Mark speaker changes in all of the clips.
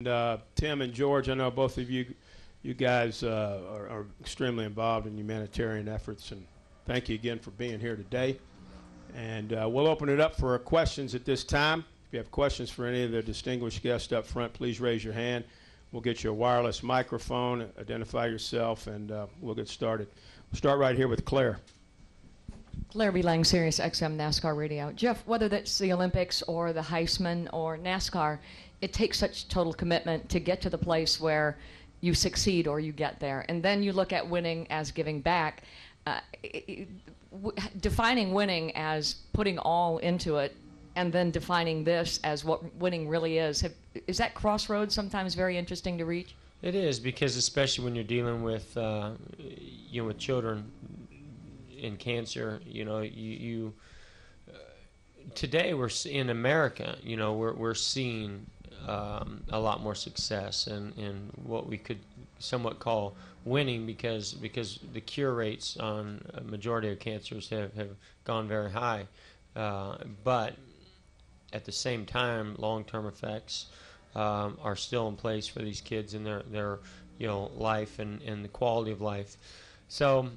Speaker 1: Tim and George, I know both of you guys are extremely involved in humanitarian efforts, and thank you again for being here today. And we'll open it up for questions at this time. If you have questions for any of the distinguished guests up front, please raise your hand. We'll get you a wireless microphone, identify yourself, and we'll get started. We'll start right here with Claire.
Speaker 2: Claire B. Lang, Sirius XM NASCAR Radio. Jeff, whether that's the Olympics or the Heisman or NASCAR, it takes such total commitment to get to the place where you succeed or you get there. And then you look at winning as giving back. Defining winning as putting all into it, and then defining this as what winning really is. Is that crossroads sometimes very interesting to reach?
Speaker 3: It is, because especially when you're dealing with with children in cancer, today we're in America, we're seeing a lot more success in what we could somewhat call winning, because the cure rates on a majority of cancers have gone very high, but at the same time, long-term effects are still in place for these kids in their life and the quality of life. So,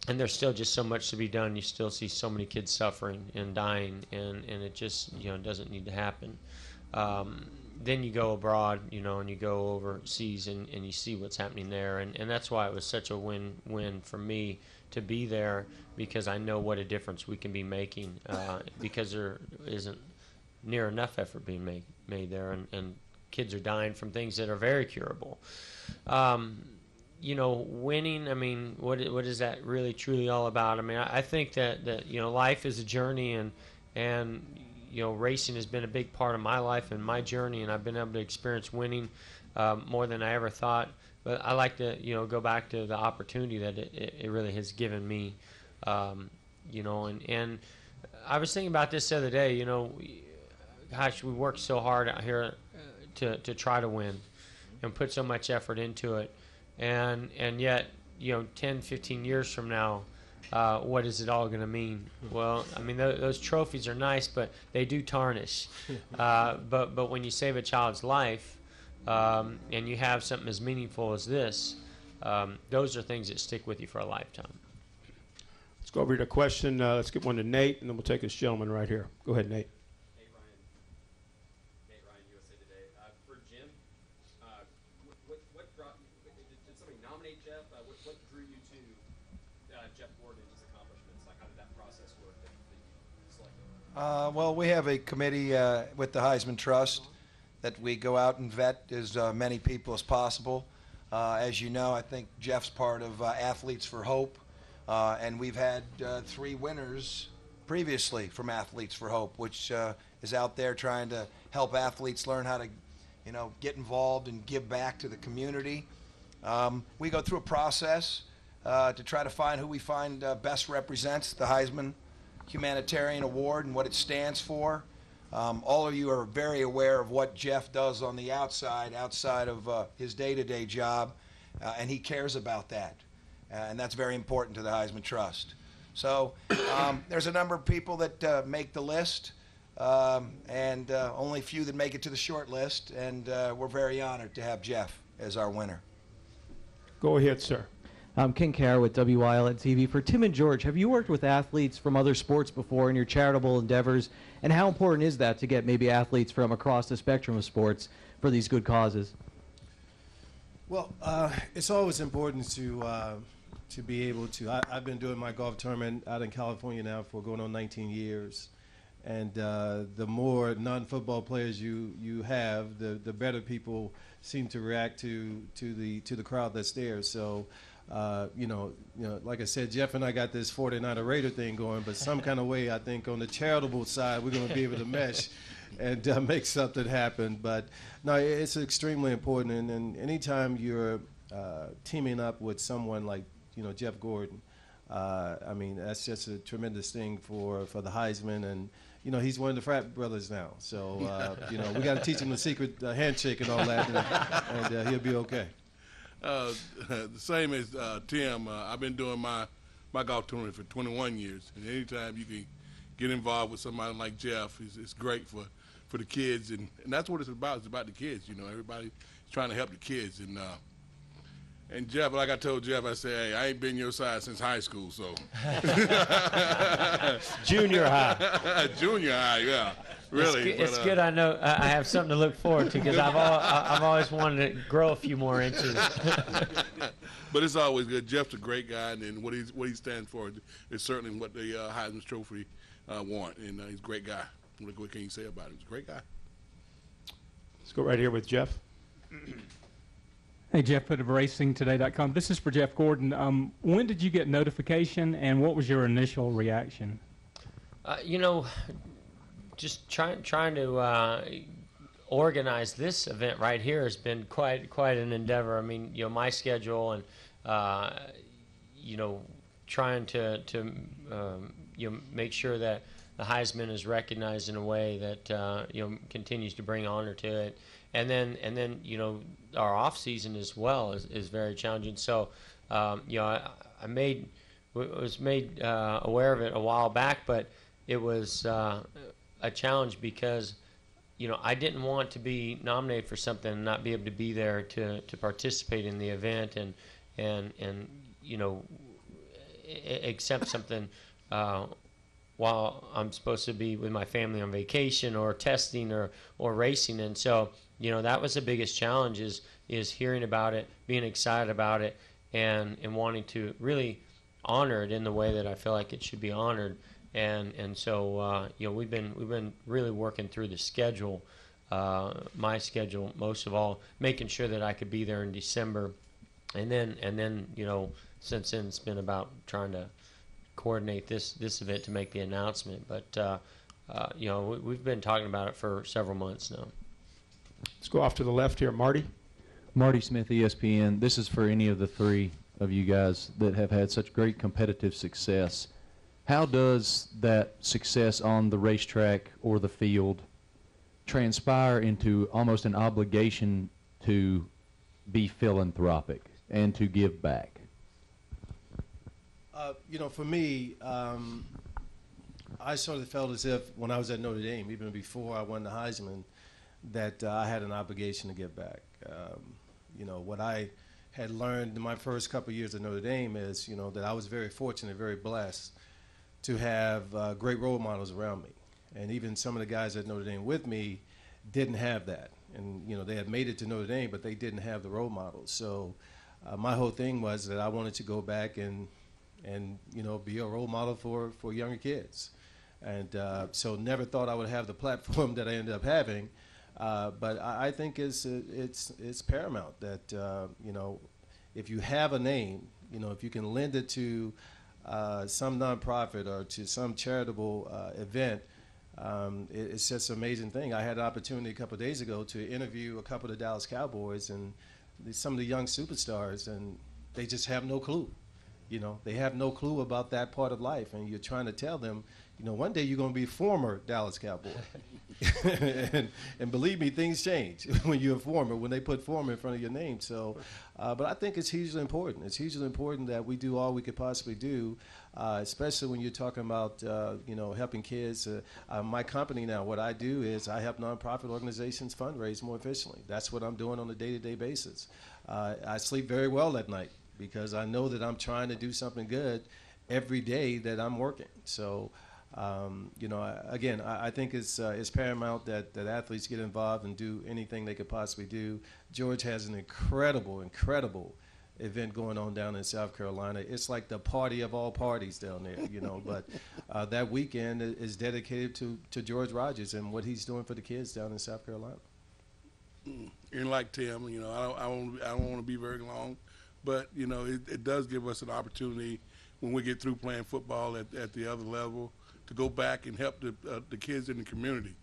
Speaker 3: and there's still just so much to be done. You still see so many kids suffering and dying, and it just doesn't need to happen. Then you go abroad, and you go overseas and you see what's happening there, and that's why it was such a win-win for me to be there, because I know what a difference we can be making, because there isn't near enough effort being made there, and kids are dying from things that are very curable. Winning, I mean, what is that really truly all about? I mean, I think that life is a journey, and racing has been a big part of my life and my journey, and I've been able to experience winning more than I ever thought. But I like to go back to the opportunity that it really has given me, and I was thinking about this the other day. Gosh, we work so hard out here to try to win and put so much effort into it, and yet 10, 15 years from now, what is it all going to mean? Well, I mean, those trophies are nice, but they do tarnish. But when you save a child's life, and you have something as meaningful as this, those are things that stick with you for a lifetime.
Speaker 1: Let's go over to a question. Let's get one to Nate, and then we'll take this gentleman right here. Go ahead, Nate.
Speaker 4: Nate Ryan, USA Today. For Jim, what brought you? Did somebody nominate Jeff? What drew you to Jeff Gordon and his accomplishments? Like, how did that process work that you selected?
Speaker 5: Well, we have a committee with the Heisman Trust that we go out and vet as many people as possible. As you know, I think Jeff's part of Athletes for Hope, and we've had 3 winners previously from Athletes for Hope, which is out there trying to help athletes learn how to, get involved and give back to the community. We go through a process to try to find who we find best represents the Heisman Humanitarian Award and what it stands for. All of you are very aware of what Jeff does on the outside of his day-to-day job, and he cares about that. And that's very important to the Heisman Trust. So there's a number of people that make the list, and only a few that make it to the short list, and we're very honored to have Jeff as our winner.
Speaker 1: Go ahead, sir.
Speaker 6: I'm Ken Carr with WILN TV. For Tim and George, have you worked with athletes from other sports before in your charitable endeavors, and how important is that to get maybe athletes from across the spectrum of sports for these good causes?
Speaker 7: Well, it's always important to be able to. I've been doing my golf tournament out in California now for going on 19 years, and the more non-football players you have, the better people seem to react to the crowd that's there. So. Like I said, Jeff and I got this 49er Raider thing going, but some kind of way, I think on the charitable side, we're going to be able to mesh and make something happen. But no, it's extremely important, and anytime you're teaming up with someone like Jeff Gordon, I mean, that's just a tremendous thing for the Heisman, and he's one of the frat brothers now. So we got to teach him the secret handshake and all that, and he'll be okay.
Speaker 8: The same as Tim, I've been doing my golf tournament for 21 years, and anytime you can get involved with somebody like Jeff, it's great for for the kids, and that's what it's about. It's about the kids. Everybody's trying to help the kids. And Jeff, like I told Jeff, I said, hey, I ain't been your side since high school, so.
Speaker 1: Junior high.
Speaker 8: Junior high, yeah. Really.
Speaker 3: It's good. I know I have something to look forward to because I've always wanted to grow a few more inches.
Speaker 8: But it's always good. Jeff's a great guy, and what he stands for is certainly what the Heisman Trophy want. And he's a great guy. What can you say about him? He's a great guy.
Speaker 1: Let's go right here with Jeff.
Speaker 9: Hey, Jeff Hood of RacingToday.com. This is for Jeff Gordon. When did you get notification, and what was your initial reaction?
Speaker 3: Just trying to organize this event right here has been quite an endeavor. I mean, my schedule and trying to make sure that the Heisman is recognized in a way that continues to bring honor to it, and then our off season as well is very challenging. So I was made aware of it a while back, but it was a challenge because I didn't want to be nominated for something and not be able to be there to participate in the event and accept something while I'm supposed to be with my family on vacation or testing or racing. And so that was the biggest challenge is hearing about it, being excited about it, and wanting to really honor it in the way that I feel like it should be honored. And so we've been really working through the schedule, my schedule most of all, making sure that I could be there in December, and then since then it's been about trying to coordinate this event to make the announcement. But we've been talking about it for several months now.
Speaker 1: Let's go off to the left here, Marty.
Speaker 6: Marty Smith, ESPN. This is for any of the three of you guys that have had such great competitive success. How does that success on the racetrack or the field transpire into almost an obligation to be philanthropic and to give back?
Speaker 7: For me, I sort of felt as if when I was at Notre Dame, even before I won the Heisman, that I had an obligation to give back. What I had learned in my first couple of years at Notre Dame is, that I was very fortunate, very blessed to have great role models around me. And even some of the guys at Notre Dame with me didn't have that. And, they had made it to Notre Dame, but they didn't have the role models. So my whole thing was that I wanted to go back and be a role model for younger kids. And so never thought I would have the platform that I ended up having. But I think it's paramount that, if you have a name, if you can lend it to some nonprofit or to some charitable event, it's just an amazing thing. I had an opportunity a couple of days ago to interview a couple of the Dallas Cowboys and some of the young superstars, and they just have no clue. They have no clue about that part of life, and you're trying to tell them, one day you're going to be a former Dallas Cowboy. and believe me, things change when you're a former, when they put former in front of your name. So, but I think it's hugely important. It's hugely important that we do all we could possibly do, especially when you're talking about, helping kids. My company now, what I do is I help nonprofit organizations fundraise more efficiently. That's what I'm doing on a day-to-day basis. I sleep very well at night because I know that I'm trying to do something good every day that I'm working. So, I think it's paramount that athletes get involved and do anything they could possibly do. George has an incredible event going on down in South Carolina. It's like the party of all parties down there, But that weekend is dedicated to George Rogers and what he's doing for the kids down in South Carolina.
Speaker 8: And like Tim, I don't want to be very long, but it does give us an opportunity when we get through playing football at the other level to go back and help the kids in the community,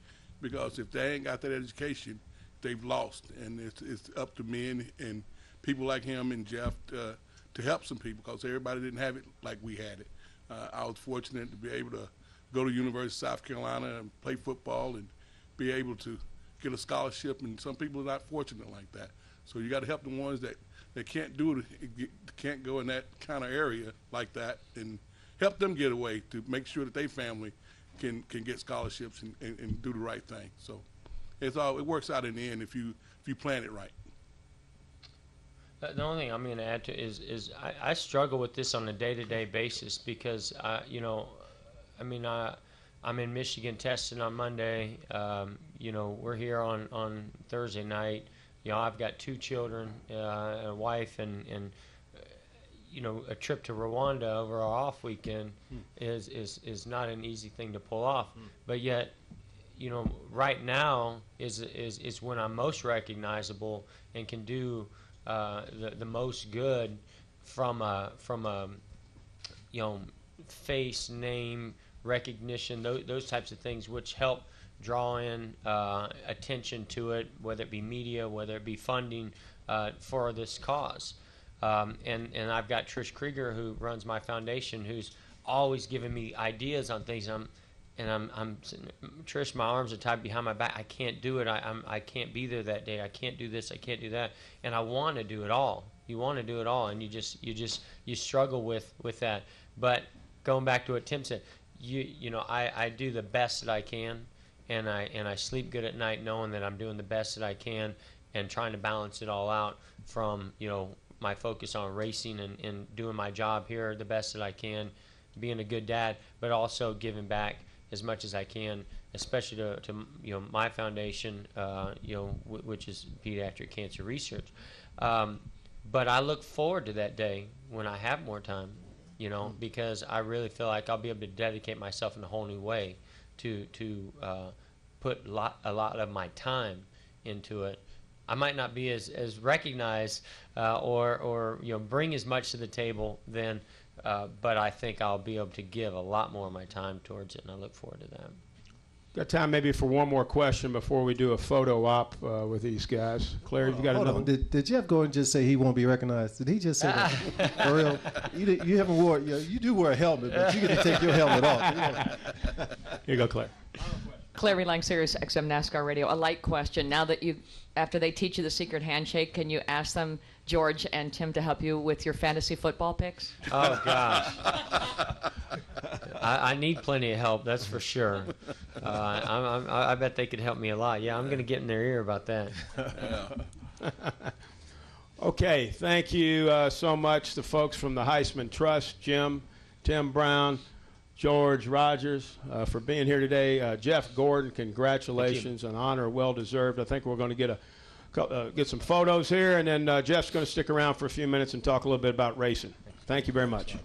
Speaker 8: because if they ain't got that education, they've lost. And it's up to me and people like him and Jeff to help some people, because everybody didn't have it like we had it. I was fortunate to be able to go to University of South Carolina and play football and be able to get a scholarship, and some people are not fortunate like that. So you got to help the ones that can't do it, can't go in that kind of area like that, and help them get away to make sure that their family can get scholarships and do the right thing. So it works out in the end if you plan it right.
Speaker 3: The only thing I'm going to add to is I struggle with this on a day-to-day basis because I'm in Michigan testing on Monday. We're here on Thursday night. I've got 2 children, a wife, and a trip to Rwanda over our off weekend is not an easy thing to pull off. But yet, right now is when I'm most recognizable and can do the most good from a face, name, recognition, those types of things, which help draw in attention to it, whether it be media, whether it be funding for this cause. And I've got Trish Krieger, who runs my foundation, who's always giving me ideas on things. I'm sitting, Trish, my arms are tied behind my back. I can't do it. I can't be there that day. I can't do this. I can't do that. And I want to do it all. You want to do it all, and you struggle with that. But going back to what Tim said, I do the best that I can, and I sleep good at night knowing that I'm doing the best that I can, and trying to balance it all out from my focus on racing and doing my job here the best that I can, being a good dad, but also giving back as much as I can, especially to my foundation, which is Pediatric Cancer Research. But I look forward to that day when I have more time, because I really feel like I'll be able to dedicate myself in a whole new way to put a lot of my time into it. I might not be as recognized or bring as much to the table then, but I think I'll be able to give a lot more of my time towards it, and I look forward to that.
Speaker 1: Got time maybe for one more question before we do a photo op with these guys. Claire, you got another one?
Speaker 7: Did Jeff go and just say he won't be recognized? Did he just say that? For real? You haven't wore, you do wear a helmet, but you get to take your helmet off.
Speaker 1: Here you go, Claire.
Speaker 2: Claire Lang, Sirius XM NASCAR Radio. A light question. Now that after they teach you the secret handshake, can you ask them, George and Tim, to help you with your fantasy football picks?
Speaker 3: Oh, gosh. I need plenty of help, that's for sure. I bet they could help me a lot. Yeah, I'm going to get in their ear about that.
Speaker 1: Okay, thank you so much to folks from the Heisman Trust, Jim, Tim Brown, George Rogers, for being here today. Jeff Gordon, congratulations, an honor well deserved. I think we're going to get some photos here, and then Jeff's going to stick around for a few minutes and talk a little bit about racing. Thank you very much.